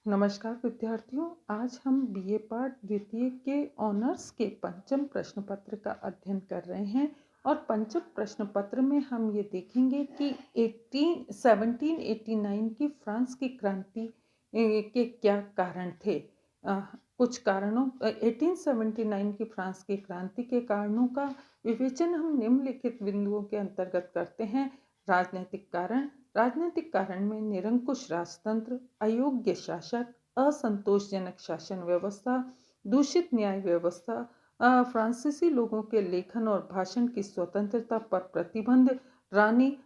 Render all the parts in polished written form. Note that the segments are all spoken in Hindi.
नमस्कार विद्यार्थियों, आज हम बीए पाठ द्वितीय के ऑनर्स के पंचम प्रश्न पत्र का अध्ययन कर रहे हैं और पंचम प्रश्न पत्र में हम ये देखेंगे कि 1789 की फ्रांस की क्रांति के क्या कारण थे। कुछ कारणों 1879 की फ्रांस की क्रांति के कारणों का विवेचन हम निम्नलिखित बिंदुओं के अंतर्गत करते हैं। राजनीतिक कारण में निरंकुश राजतंत्र, अयोग्य शासक, असंतोषजनक शासन व्यवस्था, दूषित न्याय व्यवस्था, फ्रांसीसी लोगों के लेखन और भाषण की स्वतंत्रता पर प्रतिबंध, रानी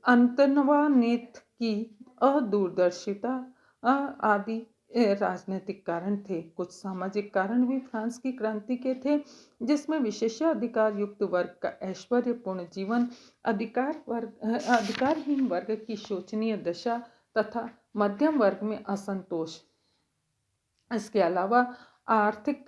अंतनवानेत की अदूरदर्शिता आदि राजनीतिक कारण थे। कुछ सामाजिक कारण भी फ्रांस की क्रांति के थे, जिसमें विशेषाधिकार युक्त वर्ग का ऐश्वर्यपूर्ण जीवन, अधिकारहीन वर्ग की शोचनीय दशा तथा मध्यम वर्ग में असंतोष। इसके अलावा आर्थिक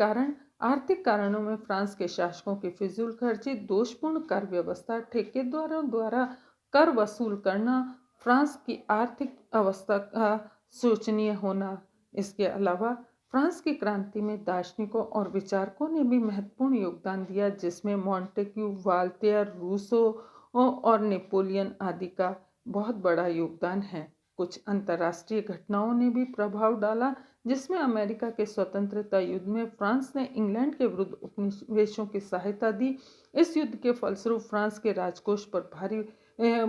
कारणों में फ्रांस के शासकों की फिजूल खर्ची, दोषपूर्ण कर व्यवस्था, ठेकेदारों द्वारा कर वसूल करना, फ्रांस की आर्थिक अवस्था का शोचनीय होना। इसके अलावा फ्रांस की क्रांति में दार्शनिकों और विचारकों ने भी महत्वपूर्ण योगदान दिया, जिसमें मॉन्टेग्यू, वाल्तेयर, रूसो और नेपोलियन आदि का बहुत बड़ा योगदान है। कुछ अंतर्राष्ट्रीय घटनाओं ने भी प्रभाव डाला, जिसमें अमेरिका के स्वतंत्रता युद्ध में फ्रांस ने इंग्लैंड के विरुद्ध उपनिवेशों की सहायता दी। इस युद्ध के फलस्वरूप फ्रांस के राजकोष पर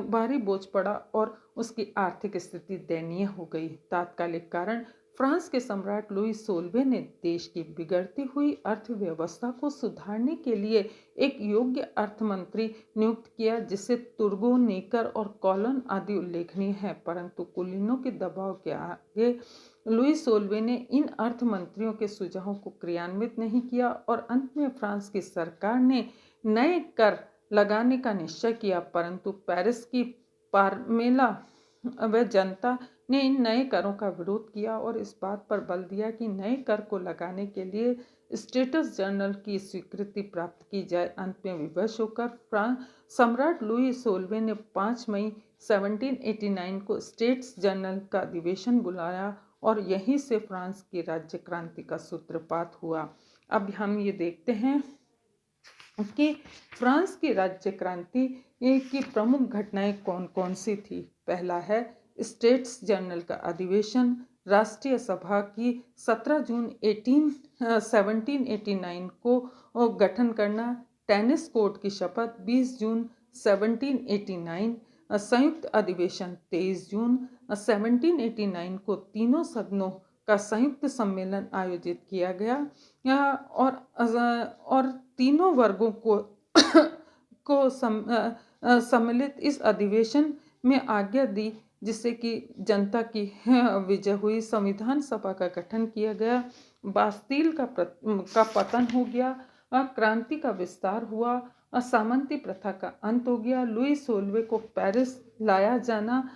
भारी बोझ पड़ा और उसकी आर्थिक स्थिति दयनीय हो गई। तात्कालिक कारण, फ्रांस के सम्राट लुई 16वें ने देश की बिगड़ती हुई अर्थव्यवस्था को सुधारने के लिए एक योग्य अर्थमंत्री नियुक्त किया, जिसे तुर्गो, नेकर और कॉलन आदि उल्लेखनीय है। परंतु कुलीनों के दबाव के आगे लुई 16वें ने इन अर्थमंत्रियों के सुझावों को क्रियान्वित नहीं किया और अंत में फ्रांस की सरकार ने नए कर लगाने का निश्चय किया। परंतु पेरिस की पार्मेला व जनता ने इन नए करों का विरोध किया और इस बात पर बल दिया कि नए कर को लगाने के लिए स्टेट्स जनरल की स्वीकृति प्राप्त की जाए। अंत में विवश होकर सम्राट लुई 16वें ने 5 मई 1789 को स्टेट्स जनरल का अधिवेशन बुलाया और यहीं से फ्रांस की राज्य क्रांति का सूत्रपात हुआ। अब हम ये देखते हैं कि फ्रांस की राज्य क्रांति की प्रमुख घटनाएं कौन कौन सी थी। पहला है स्टेट्स जनरल का अधिवेशन। राष्ट्रीय सभा की 17 जून 1789 को गठन करना। टेनिस कोड की शपथ 20 जून 1789। संयुक्त अधिवेशन 23 जून 1789 को तीनों सदनों का संयुक्त सम्मेलन आयोजित किया गया और तीनों वर्गों को सम्मिलित इस अधिवेशन में आज्ञा दी, जिससे कि जनता की विजय हुई। संविधान सभा का गठन किया गया। बास्तील का पतन हो गया। क्रांति का विस्तार हुआ। सामंती प्रथा का अंत हो गया। लुई 16वें को पेरिस लाया जाना।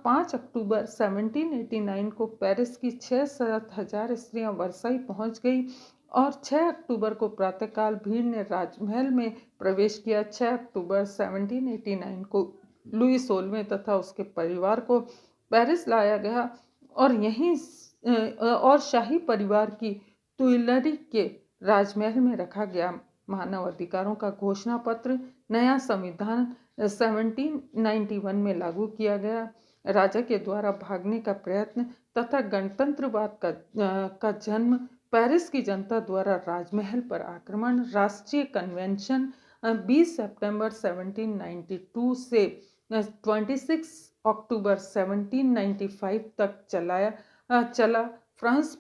5 अक्टूबर 1789 को पेरिस की 6-7 हजार स्त्रियां वर्साई पहुंच गई और 6 अक्टूबर को प्रातःकाल भीड़ ने राजमहल में प्रवेश किया। 6 अक्टूबर 1789 को लुई 16वें तथा उसके परिवार को पेरिस लाया गया और यहीं और शाही परिवार की तुइलरी के राजमहल में रखा गया। मानव अधिकारों का घोषणा पत्र, नया संविधान 1791 में लागू किया गया। राजा के द्वारा भागने का प्रयत्न तथा गणतंत्रवाद का जन्म। पेरिस की जनता द्वारा राजमहल पर आक्रमण। राष्ट्रीय कन्वेंशन 20 सितंबर 1792 से 26 अक्टूबर 1795 तक चला। फ्रांस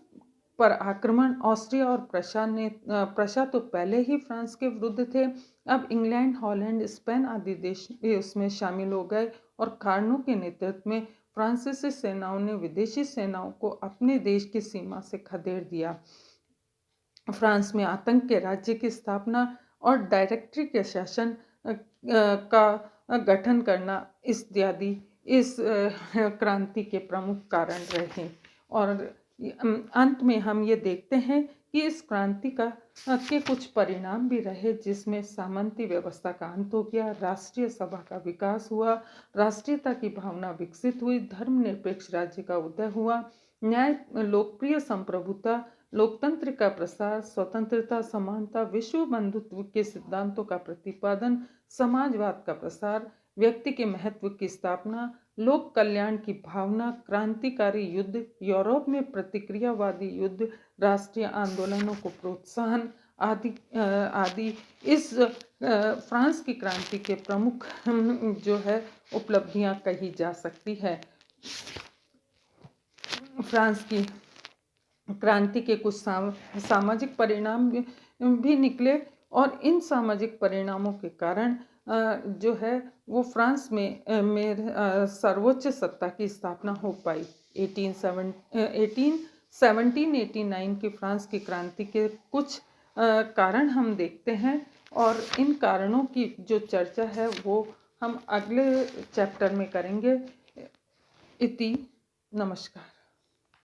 पर आक्रमण। ऑस्ट्रिया और प्रशा तो पहले ही फ्रांस के विरुद्ध थे। अब इंग्लैंड, हॉलैंड, स्पेन आदि देश भी उसमें शामिल हो गए और कार्नो के नेतृत्व में फ्रांसीसी सेनाओं ने विदेशी सेनाओं को अपने देश की सीमा से खदेड़ दिया। फ्रांस में आतंक के राज्य की स्थापना और डायरेक्टरी के शासन का गठन करना इत्यादि इस क्रांति के प्रमुख कारण रहे। और अंत में हम ये देखते हैं कि इस क्रांति के कुछ परिणाम भी रहे, जिसमें सामंती व्यवस्था का अंत हो गया, राष्ट्रीय सभा का विकास हुआ, राष्ट्रीयता की भावना विकसित हुई, धर्मनिरपेक्ष राज्य का उदय हुआ, न्याय, लोकप्रिय संप्रभुता, लोकतंत्र का प्रसार, स्वतंत्रता, समानता, विश्व बंधुत्व के सिद्धांतों का प्रतिपादन, समाजवाद का प्रसार, व्यक्ति के महत्व की स्थापना, लोक कल्याण की भावना, क्रांतिकारी युद्ध, यूरोप में प्रतिक्रियावादी युद्ध, राष्ट्रीय आंदोलनों को प्रोत्साहन आदि आदि इस फ्रांस की क्रांति के प्रमुख जो है उपलब्धियां कही जा सकती है। फ्रांस की क्रांति के कुछ सामाजिक परिणाम भी निकले और इन सामाजिक परिणामों के कारण जो है वो फ्रांस में सर्वोच्च सत्ता की स्थापना हो पाई। 1789 की फ्रांस की क्रांति के कुछ कारण हम देखते हैं और इन कारणों की जो चर्चा है वो हम अगले चैप्टर में करेंगे। इति नमस्कार।